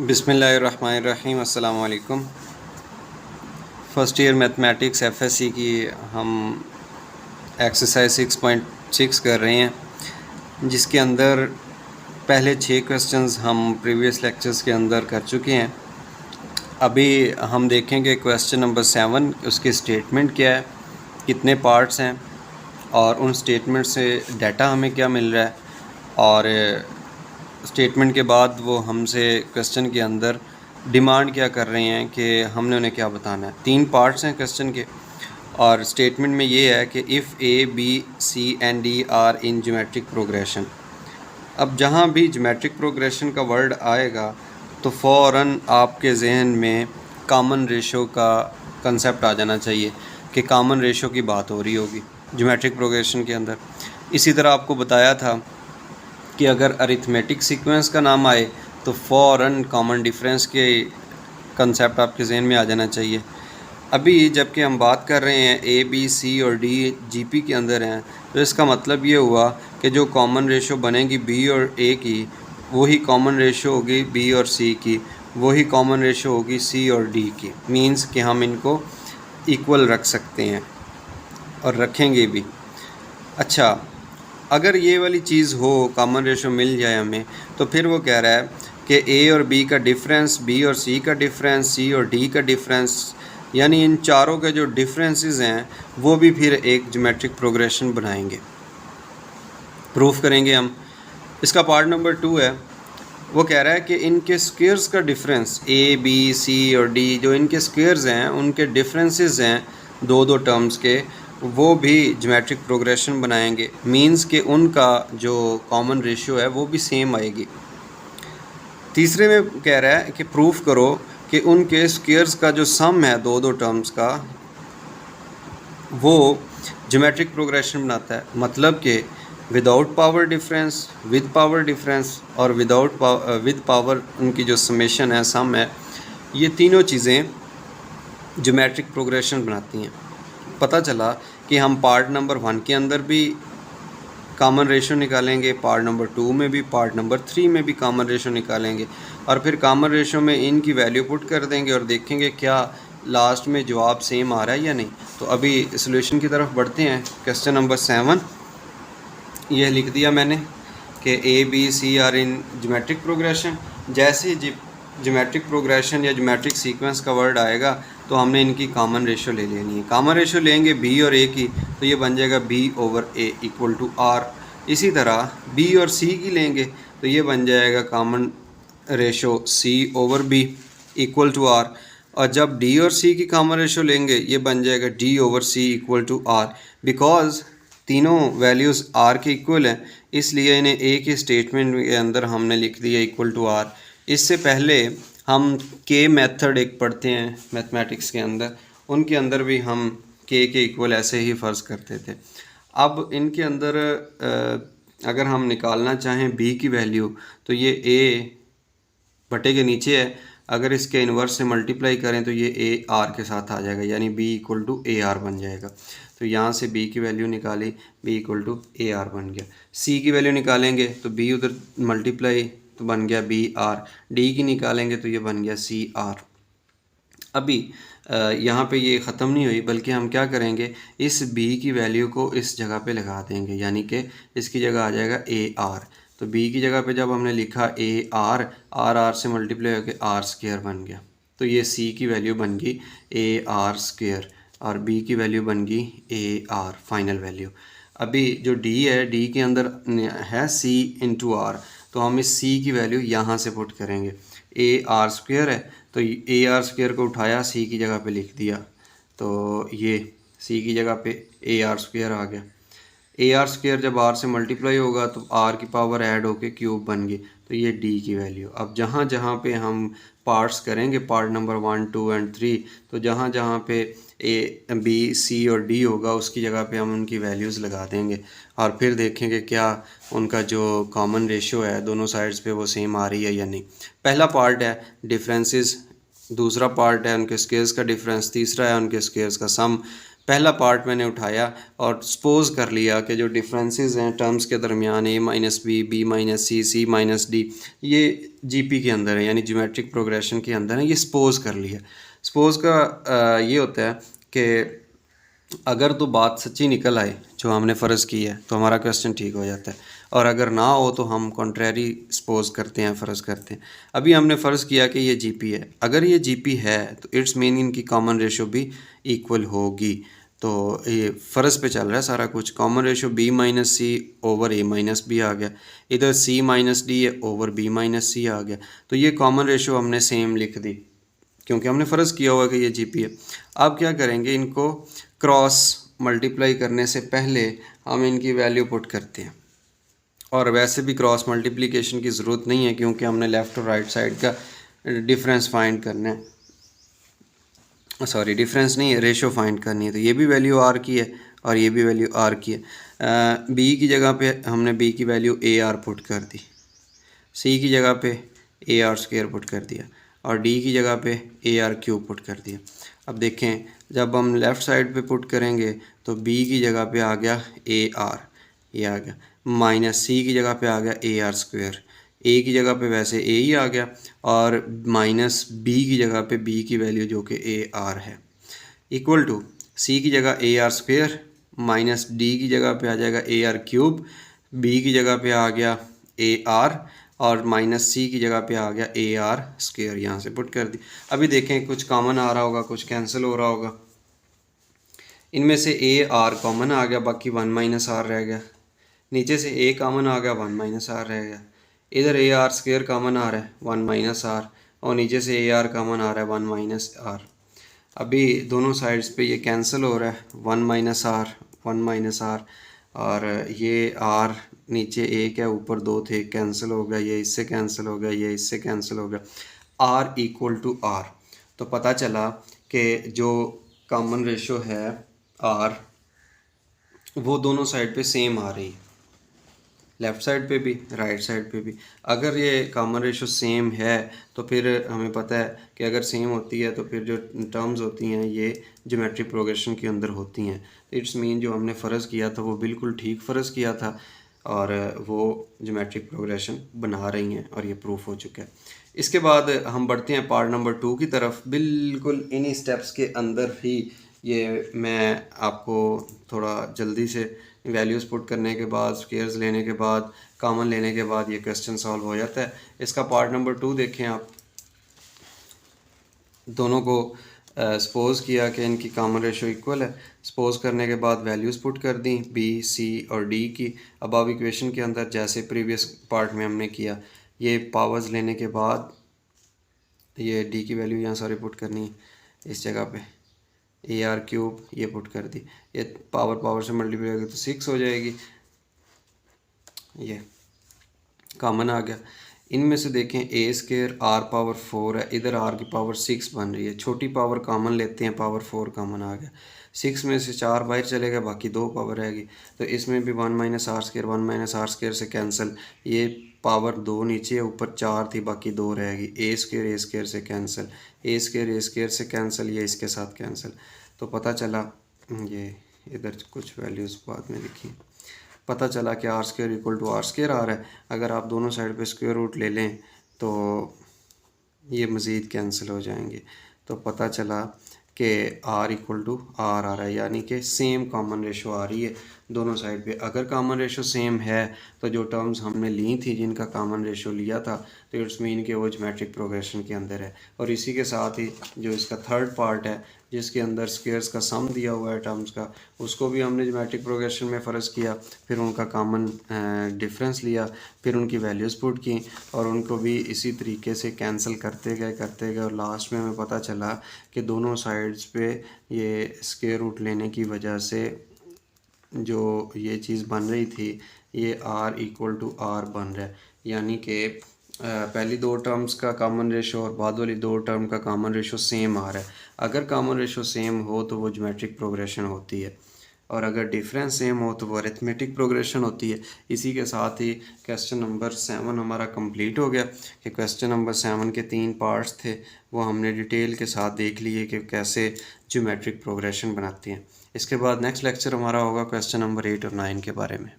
बिस्मिल्लाहिर्रहमानिर्रहीम। अस्सलामु अलैकुम। फ़र्स्ट ईयर मैथमेटिक्स एफएससी की हम एक्सरसाइज 6.6 कर रहे हैं, जिसके अंदर पहले 6 क्वेश्चंस हम प्रीवियस लेक्चर्स के अंदर कर चुके हैं। अभी हम देखेंगे क्वेश्चन नंबर 7, उसकी स्टेटमेंट क्या है, कितने पार्ट्स हैं और उन स्टेटमेंट से डाटा हमें क्या मिल रहा है, और स्टेटमेंट के बाद वो हमसे क्वेश्चन के अंदर डिमांड क्या कर रहे हैं कि हमने उन्हें क्या बताना है। 3 पार्ट्स हैं क्वेश्चन के, और स्टेटमेंट में ये है कि if A B C and D are in geometric progression. अब जहाँ भी ज्योमेट्रिक प्रोग्रेशन का वर्ड आएगा तो फ़ौरन आपके जहन में कॉमन रेशो का कंसेप्ट आ जाना चाहिए कि कॉमन रेशो की बात हो रही होगी ज्योमेट्रिक प्रोग्रेशन के अंदर। इसी तरह आपको बताया था कि अगर अरिथमेटिक सीक्वेंस का नाम आए तो फ़ौरन कॉमन डिफरेंस के कंसेप्ट आपके जहन में आ जाना चाहिए। अभी जबकि हम बात कर रहे हैं ए बी सी और डी जीपी के अंदर हैं, तो इसका मतलब ये हुआ कि जो कॉमन रेशो बनेगी बी और ए की, वही कॉमन रेशो होगी बी और सी की, वही कॉमन रेशो होगी सी और डी की। मींस कि हम इनको इक्वल रख सकते हैं और रखेंगे भी। अच्छा, अगर ये वाली चीज़ हो, कॉमन रेशो मिल जाए हमें, तो फिर वो कह रहा है कि ए और बी का डिफरेंस, बी और सी का डिफरेंस, सी और डी का डिफरेंस, यानी इन चारों के जो डिफरेंसेस हैं वो भी फिर एक ज्योमेट्रिक प्रोग्रेशन बनाएंगे, प्रूफ करेंगे हम। इसका पार्ट नंबर 2 है, वो कह रहा है कि इनके स्क्वेयर्स का डिफरेंस, ए बी सी और डी जो इनके स्क्वेयर्स हैं उनके डिफरेंसेस हैं दो दो टर्म्स के, वो भी ज्योमेट्रिक प्रोग्रेशन बनाएंगे। मींस कि उनका जो कॉमन रेशियो है वो भी सेम आएगी। तीसरे में कह रहा है कि प्रूफ करो कि उनके स्क्वेयर्स का जो सम है दो दो टर्म्स का, वो ज्योमेट्रिक प्रोग्रेशन बनाता है। मतलब कि without power difference, with power difference और विद पावर, उनकी जो समेशन है, सम है, ये तीनों चीज़ें ज्योमेट्रिक प्रोग्रेशन बनाती हैं। पता चला कि हम पार्ट नंबर 1 के अंदर भी कॉमन रेशो निकालेंगे, पार्ट नंबर 2 में भी, पार्ट नंबर 3 में भी कॉमन रेशो निकालेंगे, और फिर कॉमन रेशो में इनकी वैल्यू पुट कर देंगे और देखेंगे क्या लास्ट में जवाब सेम आ रहा है या नहीं। तो अभी सॉल्यूशन की तरफ बढ़ते हैं। क्वेश्चन नंबर 7 ये लिख दिया मैंने कि A B C are in geometric progression. जैसे ज्योमेट्रिक प्रोग्रेशन या ज्योमेट्रिक सीक्वेंस का वर्ड आएगा तो हमने इनकी कॉमन रेशो ले लेनी है। कॉमन रेशो लेंगे बी और ए की, तो ये बन जाएगा B over A equal to R. इसी तरह बी और सी की लेंगे तो ये बन जाएगा common ratio C over B equal to R. और जब डी और सी की कॉमन रेशो लेंगे ये बन जाएगा D over C equal to R. Because तीनों वैल्यूज़ आर के इक्वल हैं, इसलिए इन्हें ए के स्टेटमेंट के अंदर हमने लिख दिया इक्वल टू आर। इससे पहले हम के मेथड एक पढ़ते हैं मैथमेटिक्स के अंदर, उनके अंदर भी हम के इक्वल ऐसे ही फ़र्ज़ करते थे। अब इनके अंदर अगर हम निकालना चाहें बी की वैल्यू, तो ये ए बटे के नीचे है, अगर इसके इन्वर्स से मल्टीप्लाई करें तो ये ए आर के साथ आ जाएगा, यानी B equal to A R बन जाएगा। तो यहाँ से बी की वैल्यू निकाली, B equal to A R बन गया। सी की वैल्यू निकालेंगे तो बी उधर मल्टीप्लाई तो बन गया बी आर, डी की निकालेंगे तो ये बन गया सी आर। अभी यहाँ पे ये ख़त्म नहीं हुई, बल्कि हम क्या करेंगे, इस बी की वैल्यू को इस जगह पे लगा देंगे, यानी कि इसकी जगह आ जाएगा ए आर। तो बी की जगह पे जब हमने लिखा ए आर, आर से मल्टीप्लाई होकर आर स्क्वायर बन गया, तो ये सी की वैल्यू बन गई ए आर स्क्वायर और बी की वैल्यू बन गई ए आर फाइनल वैल्यू। अभी जो डी है, डी के अंदर है सी इंटू आर, तो हम इस सी की वैल्यू यहाँ से पुट करेंगे। ए आर स्क्वायर है तो ए आर स्क्वायर को उठाया, सी की जगह पे लिख दिया, तो ये सी की जगह पे ए आर स्क्वायर आ गया। ए आर स्क्वायर जब आर से मल्टीप्लाई होगा तो आर की पावर ऐड होके क्यूब बन गई, तो ये डी की वैल्यू। अब जहाँ जहाँ पे हम पार्ट्स करेंगे, पार्ट नंबर 1, 2 एंड 3, तो जहाँ जहाँ पे ए बी सी और डी होगा उसकी जगह पे हम उनकी वैल्यूज़ लगा देंगे और फिर देखेंगे क्या उनका जो कॉमन रेशियो है दोनों साइड्स पे वो सेम आ रही है या नहीं। पहला पार्ट है डिफरेंसेस, दूसरा पार्ट है उनके स्क्वेयर्स का डिफरेंस, तीसरा है उनके स्क्वेयर्स का सम। पहला पार्ट मैंने उठाया और सपोज कर लिया कि जो डिफरेंसेस हैं टर्म्स के दरमियान a minus B, b minus C, c minus D, ये जीपी के अंदर है, यानी ज्योमेट्रिक प्रोग्रेशन के अंदर है। ये सपोज कर लिया। सपोज का ये होता है कि अगर तो बात सच्ची निकल आए जो हमने फ़र्ज़ की है तो हमारा क्वेश्चन ठीक हो जाता है, और अगर ना हो तो हम कॉन्ट्रेरी सपोज करते हैं, फ़र्ज़ करते हैं। अभी हमने फ़र्ज़ किया कि ये जीपी है। अगर ये जीपी है तो इट्स मीन इनकी कॉमन रेशो भी इक्वल होगी। तो ये फ़र्ज़ पे चल रहा है सारा कुछ। Common ratio b minus C over a minus B आ गया, इधर c माइनस डी है ओवर b माइनस सी आ गया। तो ये कॉमन रेशो हमने सेम लिख दी क्योंकि हमने फ़र्ज़ किया हुआ कि ये जीपी है। अब क्या करेंगे, इनको क्रॉस मल्टीप्लाई करने से पहले हम इनकी वैल्यू पुट करते हैं। और वैसे भी क्रॉस मल्टीप्लिकेशन की ज़रूरत नहीं है क्योंकि हमने लेफ़्ट और राइट साइड का डिफरेंस फाइंड करना है, सॉरी डिफरेंस नहीं है, रेशो फाइंड करनी है। तो ये भी वैल्यू आर की है और ये भी वैल्यू आर की है। बी की जगह पे हमने बी की वैल्यू ए आर पुट कर दी, सी की जगह पे ए आर स्क्वायर पुट कर दिया और डी की जगह पे ए आर क्यूब पुट कर दिया। अब देखें, जब हम लेफ़्ट साइड पे पुट करेंगे तो बी की जगह पे आ गया ए आर, ये आ गया, माइनस सी की जगह पे आ गया ए आर स्क्वायर, ए की जगह पे वैसे ए ही आ गया, और माइनस बी की जगह पे बी की वैल्यू जो कि ए आर है, इक्वल टू सी की जगह A R square minus D की जगह पे आ जाएगा ए आर क्यूब, बी की जगह पे आ गया ए आर और माइनस सी की जगह पे आ गया ए आर स्क्वायर, यहाँ से पुट कर दी। अभी देखें कुछ कॉमन आ रहा होगा, कुछ कैंसिल हो रहा होगा। इनमें से ए आर कॉमन आ गया, बाकी वन माइनस आर रह गया। नीचे से ए कॉमन आ गया, वन माइनस आर रह गया। इधर ए आर स्क्वायर कॉमन आ रहा है, वन माइनस आर, और नीचे से ए आर कॉमन आ रहा है, वन माइनस आर। अभी दोनों साइड्स पे ये कैंसिल हो रहा है, one minus R, one minus R, और ये आर नीचे एक है, ऊपर दो थे, कैंसिल हो गया, ये इससे कैंसिल हो गया, ये इससे कैंसिल हो गया। आर इक्वल टू आर, तो पता चला कि जो कॉमन रेशो है आर वो दोनों साइड पे सेम आ रही है, लेफ़्ट साइड पे भी राइट साइड पे भी। अगर ये कॉमन रेशो सेम है तो फिर हमें पता है कि अगर सेम होती है तो फिर जो टर्म्स होती हैं ये ज्योमेट्रिक प्रोग्रेशन के अंदर होती हैं। इट्स मीन जो हमने फ़र्ज़ किया था वो बिल्कुल ठीक फ़र्ज़ किया था और वो ज्योमेट्रिक प्रोग्रेशन बना रही हैं, और ये प्रूफ हो चुका है। इसके बाद हम बढ़ते हैं पार्ट नंबर 2 की तरफ। बिल्कुल इन्हीं स्टेप्स के अंदर ही ये मैं आपको थोड़ा जल्दी से वैल्यूज़ पुट करने के बाद, स्क्वेयर्स लेने के बाद, कॉमन लेने के बाद ये क्वेश्चन सॉल्व हो जाता है। इसका पार्ट नंबर 2 देखें आप। दोनों को सपोज़ किया कि इनकी कॉमन रेशो इक्वल है। सपोज़ करने के बाद वैल्यूज़ पुट कर दी बी, सी और डी की। अब इक्वेशन के अंदर जैसे प्रीवियस पार्ट में हमने किया, ये पावर्स लेने के बाद ये डी की वैल्यू यहाँ सारी पुट करनी है, इस जगह पे ए आर क्यूब ये पुट कर दी। ये पावर से मल्टीप्लाई करें तो 6 हो जाएगी, ये कॉमन आ गया। इनमें से देखें ए स्क्वायर आर पावर 4 है, इधर आर की पावर 6 बन रही है। छोटी पावर कॉमन लेते हैं, पावर 4 कॉमन आ गया। 6 में से 4 बाहर चले गए, बाकी 2 पावर रहेगी। तो इसमें भी 1 minus R square, 1 minus R square से कैंसिल, ये पावर 2 नीचे है, ऊपर 4 थी, बाकी 2 रहेगी। ए स्क्वायर से कैंसिल, ए स्क्वायर से कैंसिल, ये इसके साथ कैंसिल। तो पता चला, ये इधर कुछ वैल्यूज़ बाद में लिखी, पता चला कि R square equal to R square आ रहा है। अगर आप दोनों साइड पे स्क्वायर रूट ले लें तो ये मज़ीद कैंसिल हो जाएंगे। तो पता चला कि आर इक्वल टू आर आ रहा है, यानी कि सेम कॉमन रेशो आ रही है दोनों साइड पे। अगर कॉमन रेशो सेम है तो जो टर्म्स हमने ली थी जिनका कॉमन रेशो लिया था, तो इट्स मीन कि वो ज्योमेट्रिक प्रोग्रेशन के अंदर है। और इसी के साथ ही जो इसका थर्ड पार्ट है जिसके अंदर स्क्वेयर्स का सम दिया हुआ है टर्म्स का, उसको भी हमने ज्योमेट्रिक प्रोग्रेशन में फ़र्ज़ किया, फिर उनका कॉमन डिफरेंस लिया, फिर उनकी वैल्यूज़ पुट की और उनको भी इसी तरीके से कैंसिल करते गए और लास्ट में हमें पता चला कि दोनों साइड्स पे ये स्क्वायर रूट लेने की वजह से जो ये चीज़ बन रही थी ये r इक्वल टू आर बन रहा है, यानी कि पहली दो टर्म्स का कॉमन रेशो और बाद वाली दो टर्म का कॉमन रेशो सेम आ रहा है। अगर कॉमन रेशो सेम हो तो वो ज्योमेट्रिक प्रोग्रेशन होती है, और अगर डिफरेंस सेम हो तो वो अरिथमेटिक प्रोग्रेशन होती है। इसी के साथ ही क्वेश्चन नंबर 7 हमारा कंप्लीट हो गया कि क्वेश्चन नंबर 7 के 3 पार्ट्स थे, वो हमने डिटेल के साथ देख लिए कि कैसे ज्योमेट्रिक प्रोग्रेशन बनाते हैं। इसके बाद नेक्स्ट लेक्चर हमारा होगा क्वेश्चन नंबर 8 और 9 के बारे में।